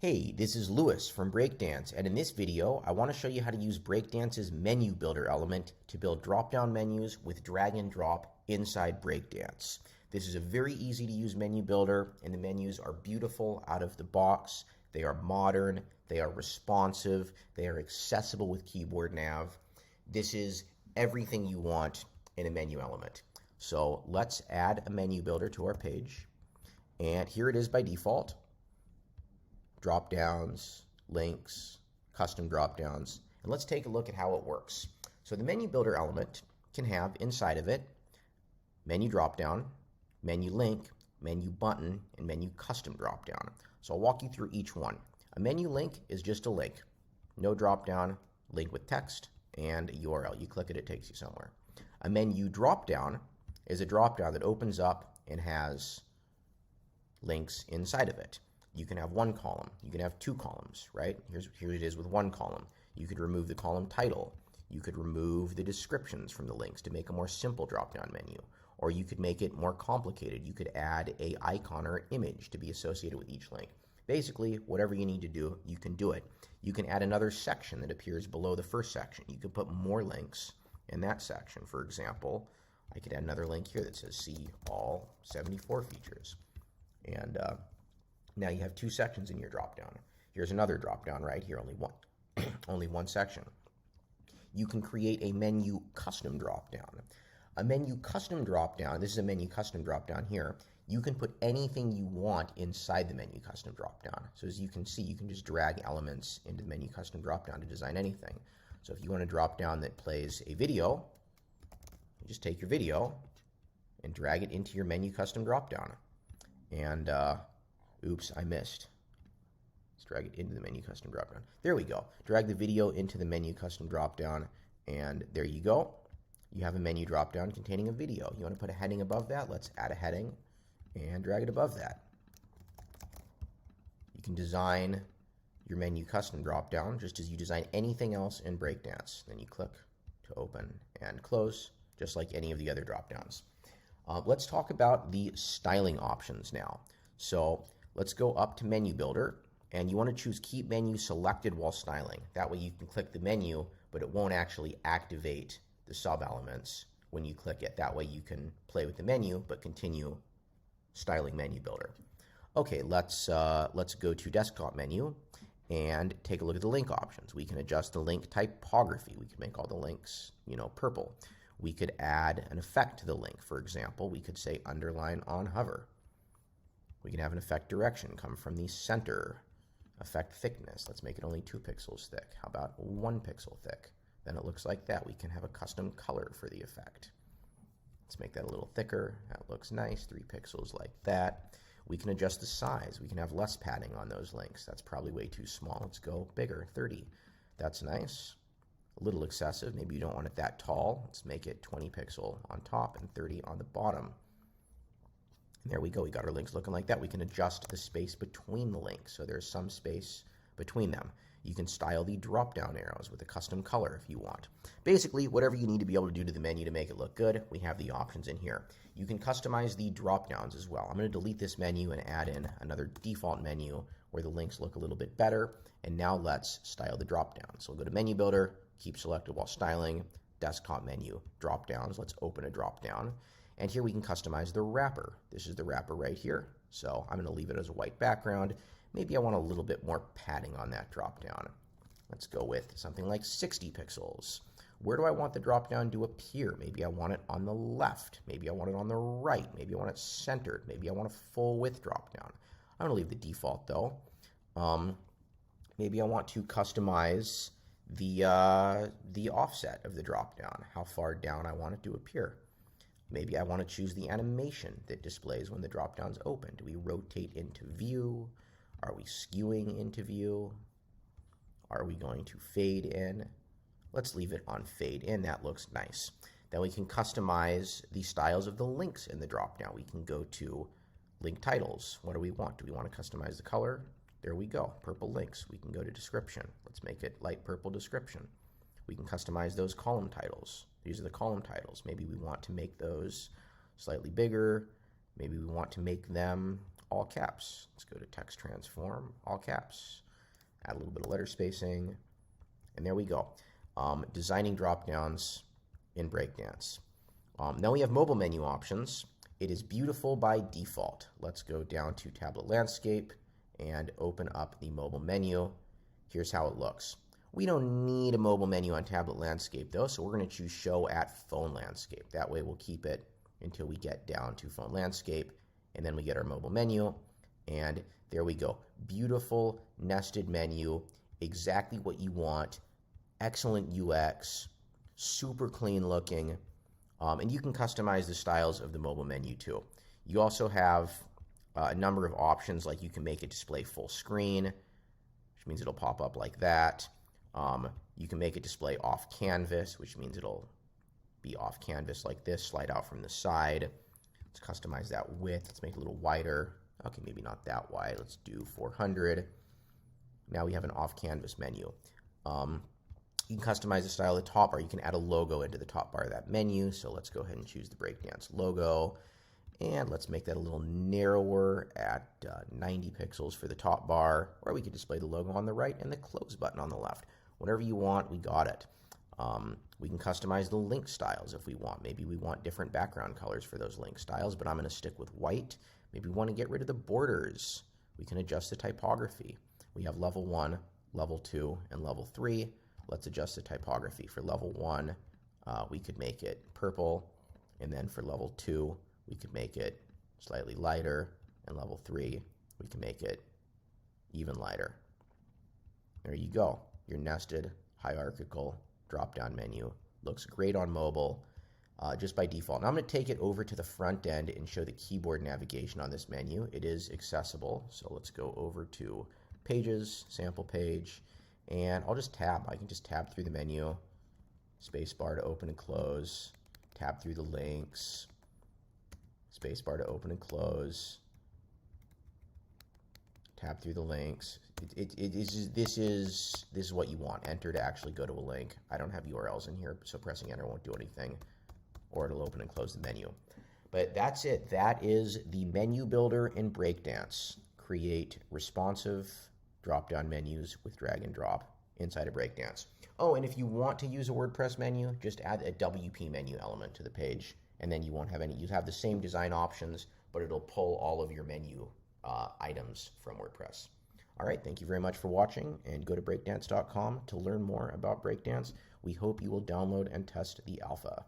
Hey, this is Lewis from Breakdance, and in this video, I want to show you how to use Breakdance's menu builder element to build drop-down menus with drag and drop inside Breakdance. This is a very easy to use menu builder, and the menus are beautiful out of the box. They are modern, they are responsive, they are accessible with keyboard nav. This is everything you want in a menu element. So let's add a menu builder to our page, and here it is by default. Drop downs, links, custom drop downs, and let's take a look at how it works. So the menu builder element can have inside of it menu drop down, menu link, menu button, and menu custom drop down. So I'll walk you through each one. A menu link is just a link, no drop down, link with text, and a URL. You click it, it takes you somewhere. A menu drop down is a drop down that opens up and has links inside of it. You can have one column, you can have two columns, right? Here it is with one column. You could remove the column title. You could remove the descriptions from the links to make a more simple drop-down menu. Or you could make it more complicated. You could add an icon or image to be associated with each link. Basically, whatever you need to do, you can do it. You can add another section that appears below the first section. You could put more links in that section. For example, I could add another link here that says see all 74 features. And now you have two sections in your dropdown. Here's another dropdown right here, only one, only one section. You can create a menu custom dropdown. A menu custom dropdown, this is a menu custom dropdown here. You can put anything you want inside the menu custom dropdown. So as you can see, you can just drag elements into the menu custom dropdown to design anything. So if you want a dropdown that plays a video, you just take your video and drag it into your menu custom dropdown. And oops, I missed. Let's drag it into the menu custom dropdown. There we go. Drag the video into the menu custom dropdown, and there you go. You have a menu dropdown containing a video. You want to put a heading above that? Let's add a heading and drag it above that. You can design your menu custom dropdown just as you design anything else in Breakdance. Then you click to open and close, just like any of the other dropdowns. Let's talk about the styling options now. So let's go up to Menu Builder, and you want to choose Keep Menu Selected while styling. That way you can click the menu, but it won't actually activate the sub-elements when you click it. That way you can play with the menu, but continue styling Menu Builder. Okay, let's go to Desktop Menu and take a look at the link options. We can adjust the link typography. We can make all the links, purple. We could add an effect to the link. For example, we could say underline on hover. We can have an effect direction come from the center. Effect thickness, let's make it only 2 pixels thick. How about 1 pixel thick? Then it looks like that. We can have a custom color for the effect. Let's make that a little thicker. That looks nice, 3 pixels like that. We can adjust the size. We can have less padding on those links. That's probably way too small. Let's go bigger, 30. That's nice. A little excessive. Maybe you don't want it that tall. Let's make it 20 pixel on top and 30 on the bottom. And there we go. We got our links looking like that. We can adjust the space between the links, so there's some space between them. You can style the drop-down arrows with a custom color if you want. Basically, whatever you need to be able to do to the menu to make it look good, we have the options in here. You can customize the drop-downs as well. I'm going to delete this menu and add in another default menu where the links look a little bit better. And now let's style the drop-down. So we'll go to Menu Builder, Keep Selected while styling, Desktop Menu, drop-downs. Let's open a drop-down. And here we can customize the wrapper. This is the wrapper right here. So I'm going to leave it as a white background. Maybe I want a little bit more padding on that drop-down. Let's go with something like 60 pixels. Where do I want the drop-down to appear? Maybe I want it on the left. Maybe I want it on the right. Maybe I want it centered. Maybe I want a full width drop-down. I'm going to leave the default though. Maybe I want to customize the offset of the drop-down, how far down I want it to appear. Maybe I want to choose the animation that displays when the drop-down's open. Do we rotate into view? Are we skewing into view? Are we going to fade in? Let's leave it on fade in. That looks nice. Then we can customize the styles of the links in the drop-down. We can go to link titles. What do we want? Do we want to customize the color? There we go, purple links. We can go to description. Let's make it light purple description. We can customize those column titles. These are the column titles. Maybe we want to make those slightly bigger. Maybe we want to make them all caps. Let's go to text transform, all caps. Add a little bit of letter spacing, and there we go. Designing drop-downs in Breakdance. Now we have mobile menu options. It is beautiful by default. Let's go down to tablet landscape and open up the mobile menu. Here's how it looks. We don't need a mobile menu on tablet landscape though, so we're going to choose show at phone landscape. That way we'll keep it until we get down to phone landscape, and then we get our mobile menu, and there we go. Beautiful nested menu, exactly what you want. Excellent UX, super clean looking, and you can customize the styles of the mobile menu too. You also have a number of options, like you can make it display full screen, which means it'll pop up like that. You can make it display off canvas, which means it'll be off canvas like this, slide out from the side. Let's customize that width. Let's make it a little wider. Okay, maybe not that wide. Let's do 400. Now we have an off canvas menu. You can customize the style of the top bar. You can add a logo into the top bar of that menu. So let's go ahead and choose the Breakdance logo. And let's make that a little narrower at 90 pixels for the top bar. Or we could display the logo on the right and the close button on the left. Whatever you want, we got it. We can customize the link styles if we want. Maybe we want different background colors for those link styles, but I'm going to stick with white. Maybe we want to get rid of the borders. We can adjust the typography. We have level 1, level 2, and level 3. Let's adjust the typography. For level 1, we could make it purple, and then for level 2, we could make it slightly lighter, and level 3, we can make it even lighter. There you go. Your nested, hierarchical drop-down menu. Looks great on mobile, just by default. Now I'm going to take it over to the front end and show the keyboard navigation on this menu. It is accessible, so let's go over to Pages, Sample Page, and I'll just tab. I can just tab through the menu, spacebar to open and close, tab through the links, spacebar to open and close, tab through the links. This is what you want. Enter to actually go to a link. I don't have URLs in here, so pressing enter won't do anything, or it'll open and close the menu. But that's it. That is the menu builder in Breakdance. Create responsive drop-down menus with drag and drop inside of Breakdance. Oh, and if you want to use a WordPress menu, just add a WP menu element to the page, and then you won't have any. You have the same design options, but it'll pull all of your menu items from WordPress. All right, thank you very much for watching, and go to breakdance.com to learn more about Breakdance. We hope you will download and test the alpha.